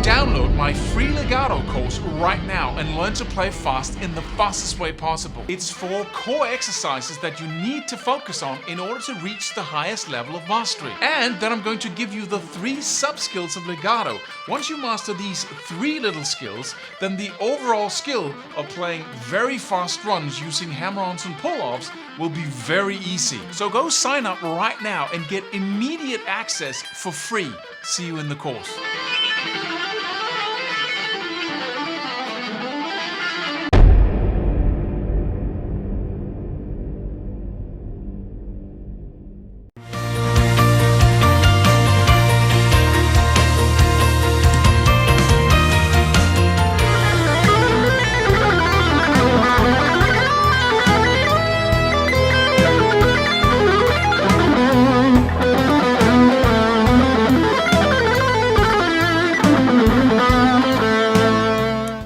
Download my free legato course right now and learn to play fast in the fastest way possible. It's 4 core exercises that you need to focus on in order to reach the highest level of mastery. And then I'm going to give you the 3 sub-skills of legato. Once you master these 3 little skills, then the overall skill of playing very fast runs using hammer-ons and pull-offs will be very easy. So go sign up right now and get immediate access for free. See you in the course.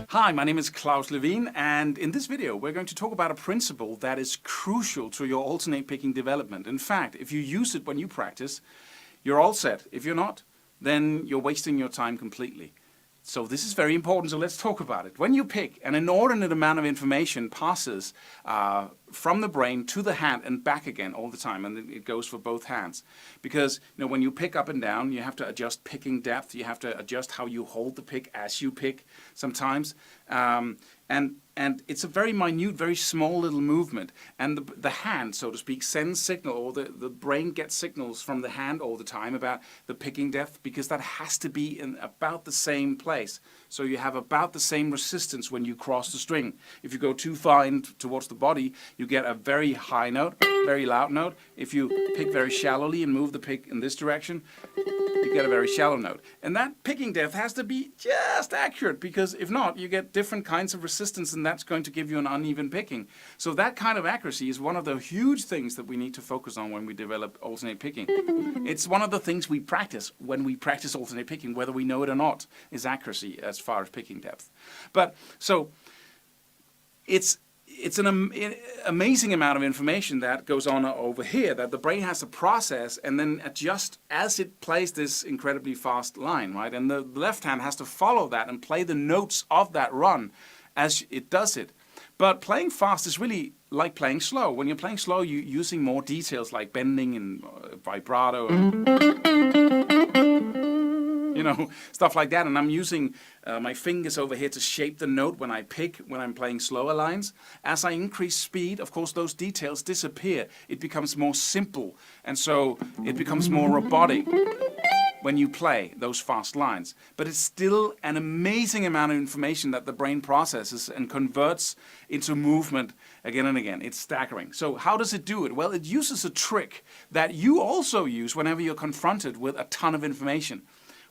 Hi, my name is Claus Levin, and in this video we're going to talk about a principle that is crucial to your alternate picking development. In fact, if you use it when you practice, you're all set. If you're not, then you're wasting your time completely. So this is very important, so let's talk about it. When you pick, an inordinate amount of information passes from the brain to the hand and back again all the time, and it goes for both hands. Because when you pick up and down, you have to adjust picking depth, you have to adjust how you hold the pick as you pick sometimes. And it's a very minute, very small little movement. And the hand, so to speak, sends signal, or the brain gets signals from the hand all the time about the picking depth, because that has to be in about the same place. So you have about the same resistance when you cross the string. If you go too far in towards the body, you get a very high note, very loud note. If you pick very shallowly and move the pick in this direction, you get a very shallow note. And that picking depth has to be just accurate, because if not, you get different kinds of resistance, and that's going to give you an uneven picking. So that kind of accuracy is one of the huge things that we need to focus on when we develop alternate picking. It's one of the things we practice when we practice alternate picking, whether we know it or not, is accuracy as far as picking depth. But so it's an amazing amount of information that goes on over here that the brain has to process and then adjust as it plays this incredibly fast line, right? And the left hand has to follow that and play the notes of that run as it does it. But playing fast is really like playing slow. When you're playing slow, you're using more details like bending and vibrato and stuff like that. And I'm using my fingers over here to shape the note when I pick, when I'm playing slower lines. As I increase speed, of course, those details disappear. It becomes more simple, and so it becomes more robotic when you play those fast lines. But it's still an amazing amount of information that the brain processes and converts into movement again and again. It's staggering. So how does it do it? Well, it uses a trick that you also use whenever you're confronted with a ton of information.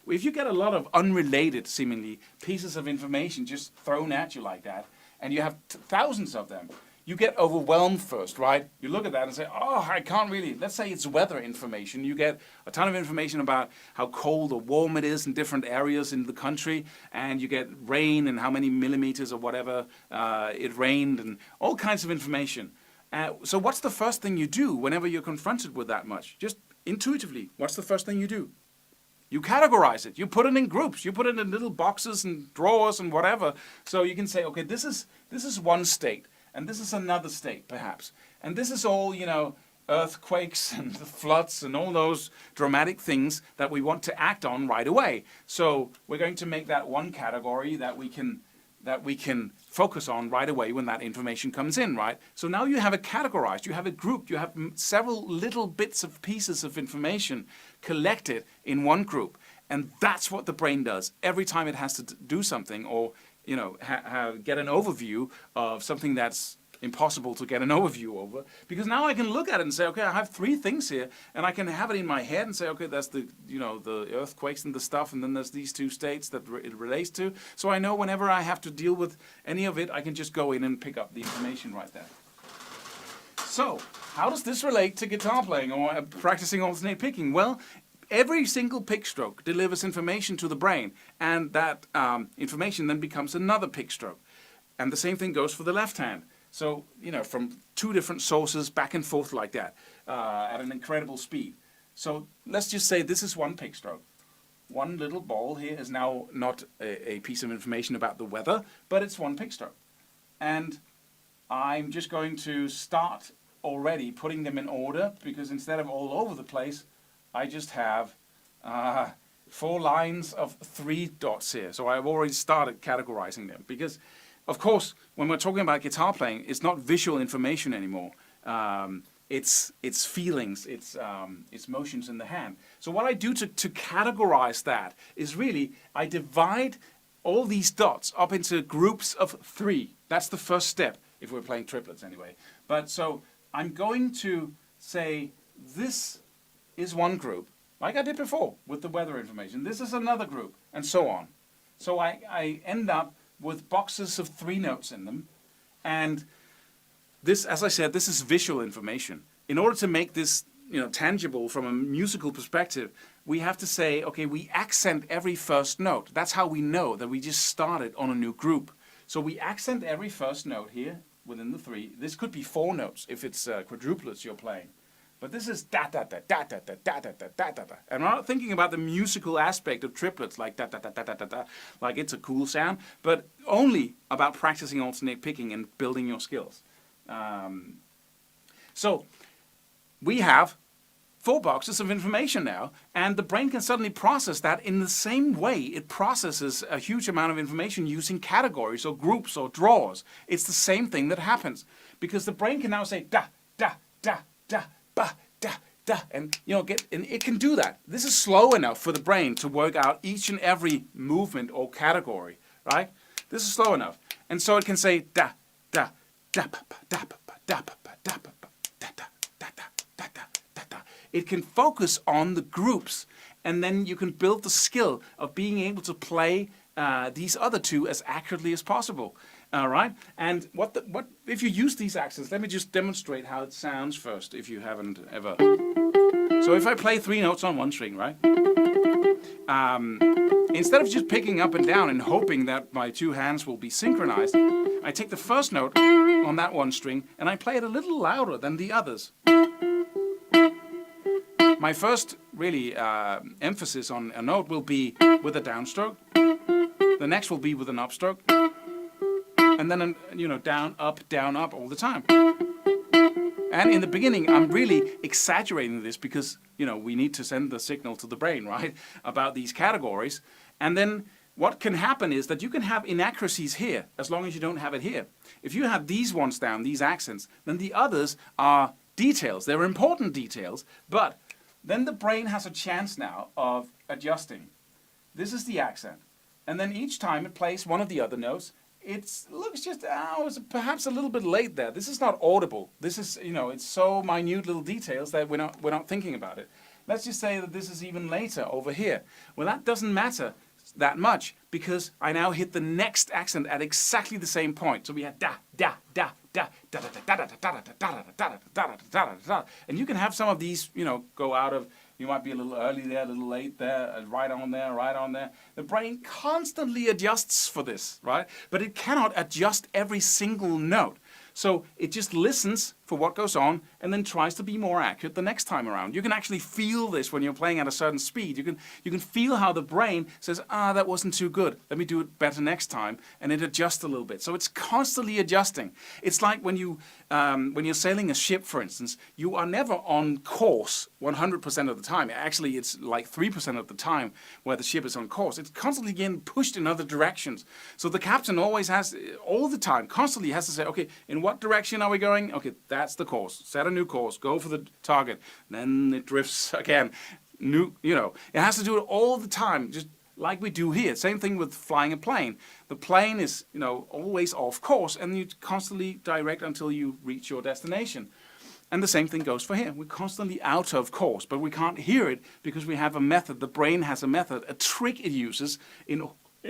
If you get a lot of unrelated, seemingly, pieces of information just thrown at you like that, and you have thousands of them, you get overwhelmed first, right? You look at that and say, oh, I can't really, let's say it's weather information. You get a ton of information about how cold or warm it is in different areas in the country, and you get rain and how many millimeters or whatever it rained, and all kinds of information. So what's the first thing you do whenever you're confronted with that much? Just intuitively, what's the first thing you do? You categorize it. You put it in groups. You put it in little boxes and drawers and whatever. So you can say, okay, this is one state, and this is another state, perhaps. And this is all, earthquakes and floods and all those dramatic things that we want to act on right away. So we're going to make that one category that we can focus on right away when that information comes in, right? So now you have it categorized, you have it grouped, you have several little bits of pieces of information collected in one group. And that's what the brain does every time it has to do something, or get an overview of something that's impossible to get an overview over, because now I can look at it and say, okay, I have 3 things here, and I can have it in my head and say, okay, that's the earthquakes and the stuff, and then there's these 2 states that it relates to. So I know whenever I have to deal with any of it, I can just go in and pick up the information right there. So how does this relate to guitar playing or practicing alternate picking? Well, every single pick stroke delivers information to the brain, and that information then becomes another pick stroke. And the same thing goes for the left hand. So, from 2 different sources back and forth like that at an incredible speed. So let's just say this is one pick stroke. one little ball here is now not a piece of information about the weather, but it's one pick stroke. And I'm just going to start already putting them in order, because instead of all over the place, I just have 4 lines of 3 dots here. So I've already started categorizing them, because of course when we're talking about guitar playing, it's not visual information anymore. It's feelings, it's motions in the hand. So what I do to categorize that is really I divide all these dots up into groups of 3. That's the first step if we're playing triplets anyway. But so I'm going to say this is one group, like I did before with the weather information. This is another group, and so on. So I end up with boxes of 3 notes in them, and this, as I said, this is visual information. In order to make this, tangible from a musical perspective, we have to say, okay, we accent every first note. That's how we know that we just started on a new group. So we accent every first note here within the 3. This could be 4 notes if it's quadruplets you're playing. But this is da da da da da da da da da da da da. And I'm not thinking about the musical aspect of triplets like da da da da da da da, like it's a cool sound, but only about practicing alternate picking and building your skills. So we have 4 boxes of information now, and the brain can suddenly process that in the same way it processes a huge amount of information using categories or groups or drawers. It's the same thing that happens, because the brain can now say da, da, da, da, ba, da, da, and and it can do that. This is slow enough for the brain to work out each and every movement or category, right? This is slow enough, and so it can say da, da, da, ba, da, ba, da, ba, da, ba, da, da, da, da, da, da, da, da. It can focus on the groups, and then you can build the skill of being able to play these other 2 as accurately as possible. All right, and what if you use these accents? Let me just demonstrate how it sounds first, if you haven't ever. So if I play 3 notes on one string, right? Instead of just picking up and down and hoping that my 2 hands will be synchronized, I take the first note on that one string and I play it a little louder than the others. My first really emphasis on a note will be with a downstroke. The next will be with an upstroke. And then, down, up all the time. And in the beginning, I'm really exaggerating this because, we need to send the signal to the brain, right, about these categories. And then what can happen is that you can have inaccuracies here, as long as you don't have it here. If you have these ones down, these accents, then the others are details. They're important details, but then the brain has a chance now of adjusting. This is the accent. And then each time it plays one of the other notes, it looks just, it's perhaps a little bit late there. This is not audible. This is, it's so minute little details that we're not thinking about it. Let's just say that this is even later over here. Well, that doesn't matter that much, because I now hit the next accent at exactly the same point. So we had da, da, da, da, da, da, da, da, da, da, da, da, da, da, da, da, and you can have some of these, go out of. You might be a little early there, a little late there, right on there, right on there. The brain constantly adjusts for this, right? But it cannot adjust every single note. So it just listens for what goes on and then tries to be more accurate the next time around. You can actually feel this when you're playing at a certain speed. You can feel how the brain says, that wasn't too good. Let me do it better next time, and it adjusts a little bit. So it's constantly adjusting. It's like when you're sailing a ship, for instance, you are never on course 100% of the time. Actually, it's like 3% of the time where the ship is on course. It's constantly getting pushed in other directions. So the captain always has, all the time, constantly has to say, okay, in what direction are we going? Okay, that's the course. Set a new course. Go for the target. Then it drifts again. It has to do it all the time, just like we do here. Same thing with flying a plane. The plane is, always off course, and you constantly direct until you reach your destination. And the same thing goes for here. We're constantly out of course, but we can't hear it because we have a method. The brain has a method, a trick it uses in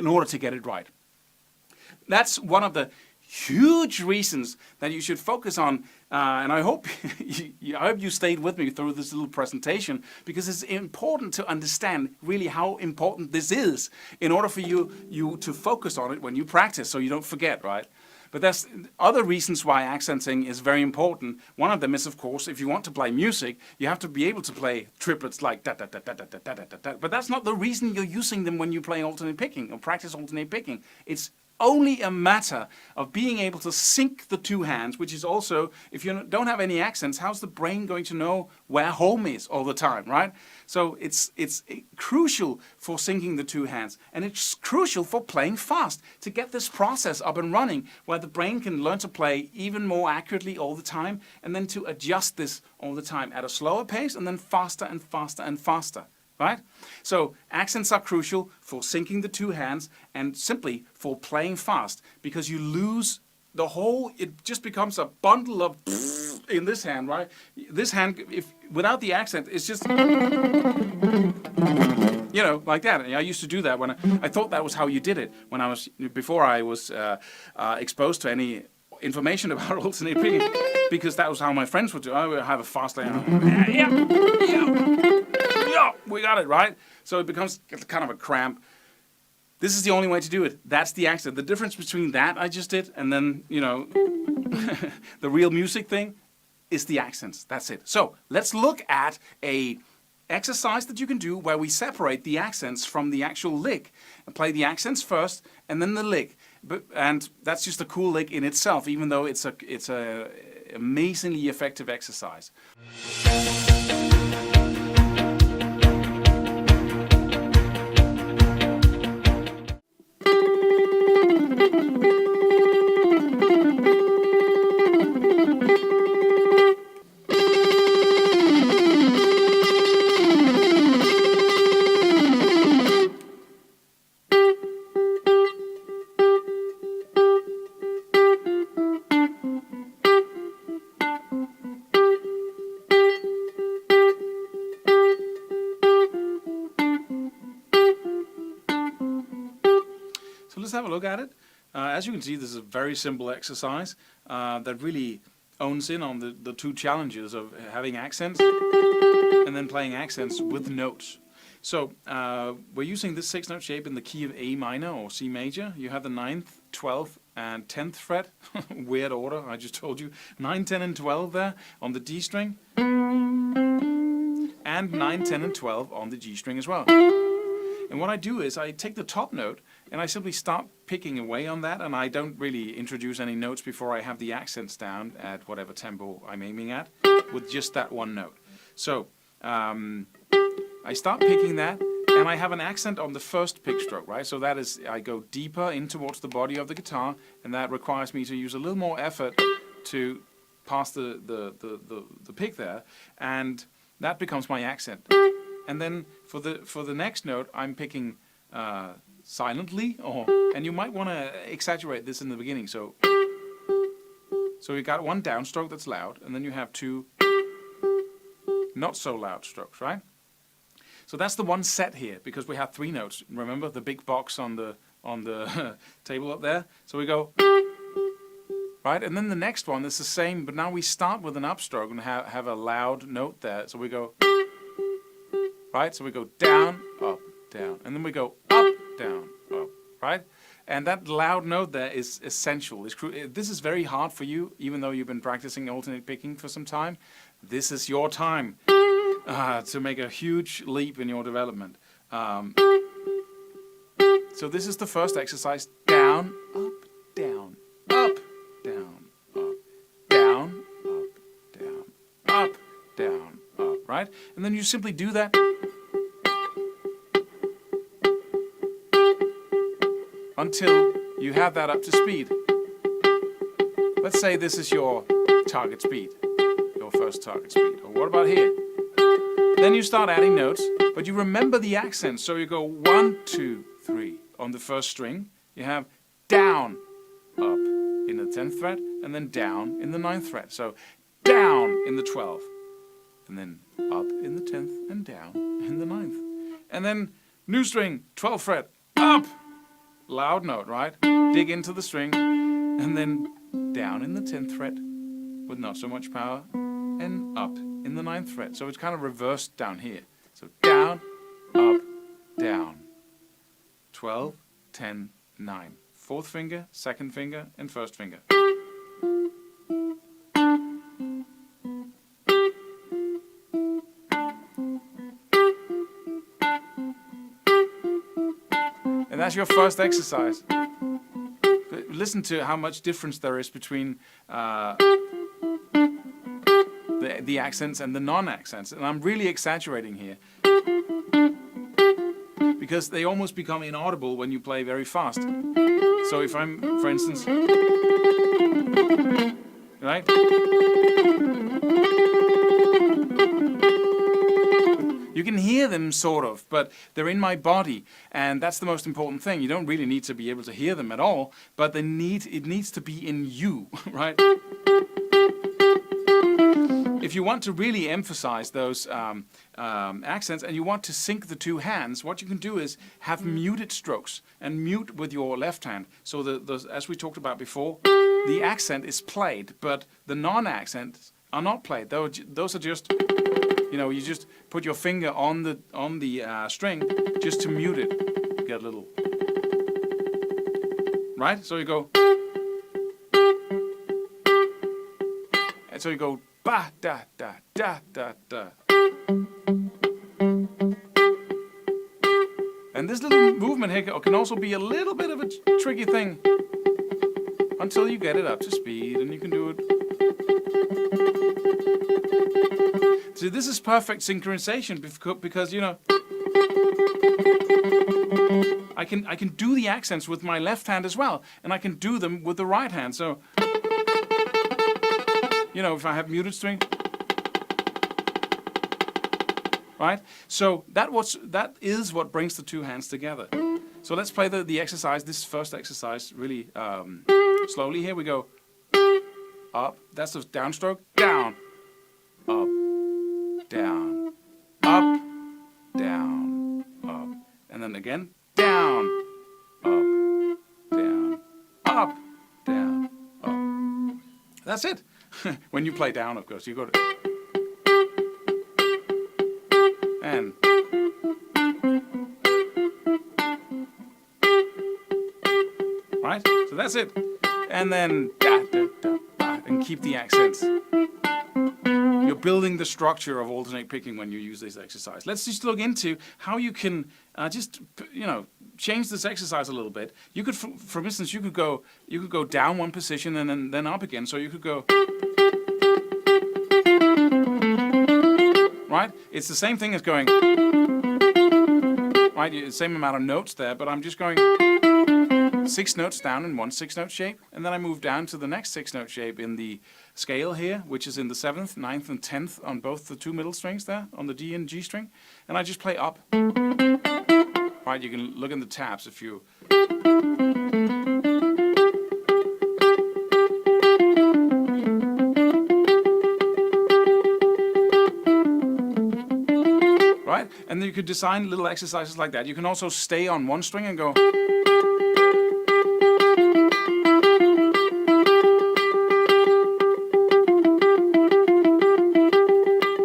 order to get it right. That's one of the huge reasons that you should focus on, and I hope you stayed with me through this little presentation, because it's important to understand really how important this is in order for you to focus on it when you practice, so you don't forget, right? But there's other reasons why accenting is very important. One of them is, of course, if you want to play music, you have to be able to play triplets like da da da da da da da da da. But that's not the reason you're using them when you play alternate picking or practice alternate picking. It's only a matter of being able to sync the two hands, which is also, if you don't have any accents, how's the brain going to know where home is all the time, right? So it's crucial for syncing the two hands, and it's crucial for playing fast to get this process up and running where the brain can learn to play even more accurately all the time, and then to adjust this all the time at a slower pace and then faster and faster and faster. Right? So accents are crucial for syncing the two hands and simply for playing fast, because you lose the whole, it just becomes a bundle of in this hand, right? This hand, if without the accent, it's just, you know, like that. I used to do that when I thought that was how you did it when I was, before I was exposed to any information about alternate picking, because that was how my friends would do. I would have a fast line. Yeah, we got it, right? So it becomes kind of a cramp. This is the only way to do it. That's the accent. The difference between that I just did and then, you know, the real music thing is the accents. That's it. So let's look at a exercise that you can do where we separate the accents from the actual lick and play the accents first and then the lick. And that's just a cool lick in itself, even though it's a amazingly effective exercise. So let's have a look at it. As you can see, this is a very simple exercise that really owns in on the two challenges of having accents and then playing accents with notes. So we're using this 6-note shape in the key of A minor or C major. You have the 9th, 12th and 10th fret. Weird order, I just told you. 9, 10 and 12 there on the D string. And 9, 10 and 12 on the G string as well. And what I do is I take the top note and I simply start picking away on that, and I don't really introduce any notes before I have the accents down at whatever tempo I'm aiming at with just that one note. So I start picking that and I have an accent on the first pick stroke, right? So that is, I go deeper in towards the body of the guitar, and that requires me to use a little more effort to pass the pick there, and that becomes my accent. And then for the next note, I'm picking silently, and you might want to exaggerate this in the beginning. So you got one downstroke that's loud, and then you have two not so loud strokes, right? So that's the one set here, because we have 3 notes. Remember the big box on the table up there? So we go right, and then the next one is the same, but now we start with an upstroke and have a loud note there. So we go right, so we go down, up, down, and then we go up, down, up, right? And that loud note there is essential. This is very hard for you, even though you've been practicing alternate picking for some time. This is your time to make a huge leap in your development. So this is the first exercise. Down, up, down, up, down, up, down, up, down, up, down, up, right? And then you simply do that until you have that up to speed. Let's say this is your target speed, your first target speed. Or what about here? Then you start adding notes, but you remember the accents. So you go 1, 2, 3 on the first string. You have down, up in the 10th fret, and then down in the 9th fret. So down in the 12th, and then up in the 10th, and down in the 9th. And then new string, 12th fret, up. Loud note, right? Dig into the string, and then down in the 10th fret with not so much power, and up in the 9th fret. So it's kind of reversed down here. So down, up, down. 12, 10, 9. fourth finger, second finger, and first finger. And that's your first exercise. Listen to how much difference there is between the accents and the non-accents. And I'm really exaggerating here, because they almost become inaudible when you play very fast. So if I'm, for instance, right? You can hear them sort of, but they're in my body, and that's the most important thing. You don't really need to be able to hear them at all, but it needs to be in you, right? If you want to really emphasize those accents and you want to sync the two hands, what you can do is have muted strokes and mute with your left hand. So as we talked about before, the accent is played, but the non-accents are not played. Those are just, you just put your finger on the string just to mute it. You get a little, right? So you go, and so you go ba da da da da da. And this little movement here can also be a little bit of a tricky thing until you get it up to speed and you can do it. So this is perfect synchronization because I can do the accents with my left hand as well, and I can do them with the right hand. So if I have muted string, right? So that is what brings the two hands together. So let's play the exercise, this first exercise, really slowly. Here we go. Up, that's the downstroke. Down, up, down, up, down, up. And then again, down, up, down, up, down, up. That's it. When you play down, of course, you got to. And. Right? So that's it. And then. Da, da, da, da, and keep the accents. You're building the structure of alternate picking when you use this exercise. Let's just look into how you can change this exercise a little bit. You could, for instance, you could go down one position and then up again. So you could go. Right? It's the same thing as going. Right? Same amount of notes there, but I'm just going 6 notes down in one 6-note shape, and then I move down to the next 6-note shape in the scale here, which is in the 7th, 9th, and 10th on both the two middle strings there, on the D and G string, and I just play up. Right? You can look in the tabs if you. Right? And then you could design little exercises like that. You can also stay on one string and go.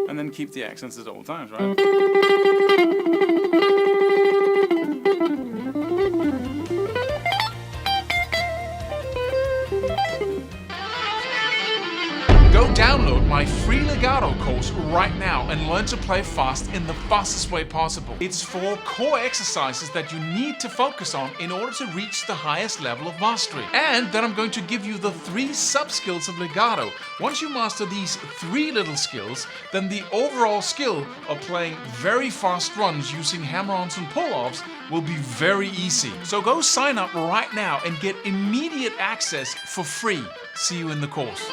And then keep the accents at all times, right? Go download my free legato course right now and learn to play fast in the fastest way possible. It's 4 core exercises that you need to focus on in order to reach the highest level of mastery. And then I'm going to give you the 3 sub-skills of legato. Once you master these 3 little skills, then the overall skill of playing very fast runs using hammer-ons and pull-offs will be very easy. So go sign up right now and get immediate access for free. See you in the course.